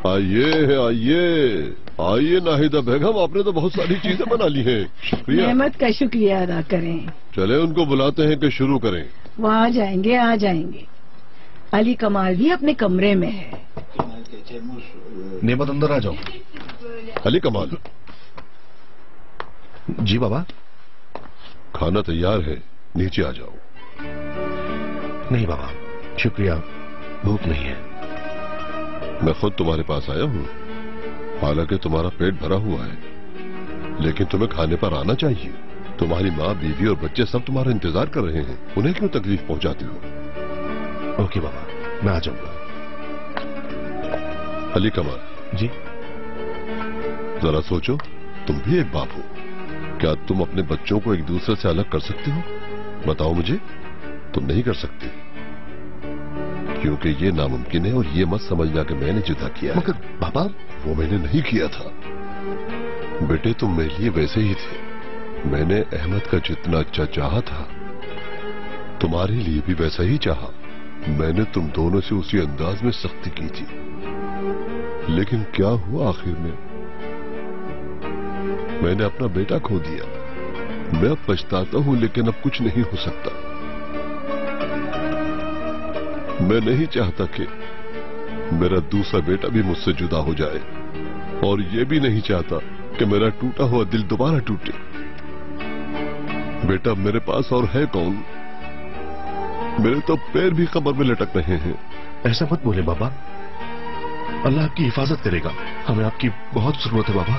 आइए आइए आइए नाहिदा बेगम, आपने तो बहुत सारी चीजें बना ली हैं। शुक्रिया। नेमत का शुक्रिया अदा करें। चले उनको बुलाते हैं कि शुरू करें। वो आ जाएंगे। अली कमाल भी अपने कमरे में है। नेमत अंदर आ जाओ। अली कमाल। जी बाबा। खाना तैयार है, नीचे आ जाओ। नहीं बाबा, शुक्रिया, भूख नहीं है। मैं खुद तुम्हारे पास आया हूँ। हालांकि तुम्हारा पेट भरा हुआ है, लेकिन तुम्हें खाने पर आना चाहिए। तुम्हारी माँ, बीवी और बच्चे सब तुम्हारा इंतजार कर रहे हैं। उन्हें क्यों तकलीफ पहुंचाती हो? ओके बाबा, मैं आ जाऊंगा। अली कमाल जी। जरा सोचो, तुम भी एक बाप हो। क्या तुम अपने बच्चों को एक दूसरे से अलग कर सकते हो? बताओ मुझे। तुम नहीं कर सकते, क्योंकि ये नामुमकिन है। और ये मत समझना कि मैंने जुदा किया है। मगर पापा, वो मैंने नहीं किया था। बेटे, तुम मेरे लिए वैसे ही थे। मैंने अहमद का जितना अच्छा चाहा था, तुम्हारे लिए भी वैसा ही चाहा। मैंने तुम दोनों से उसी अंदाज में सख्ती की थी, लेकिन क्या हुआ आखिर में? मैंने अपना बेटा खो दिया। मैं अब पछताता हूं, लेकिन अब कुछ नहीं हो सकता। मैं नहीं चाहता कि मेरा दूसरा बेटा भी मुझसे जुदा हो जाए, और ये भी नहीं चाहता कि मेरा टूटा हुआ दिल दोबारा टूटे। बेटा, मेरे पास और है कौन? मेरे तो पैर भी कब्र में लटक रहे हैं। ऐसा मत बोले बाबा, अल्लाह आपकी हिफाजत करेगा। हमें आपकी बहुत जरूरत है बाबा।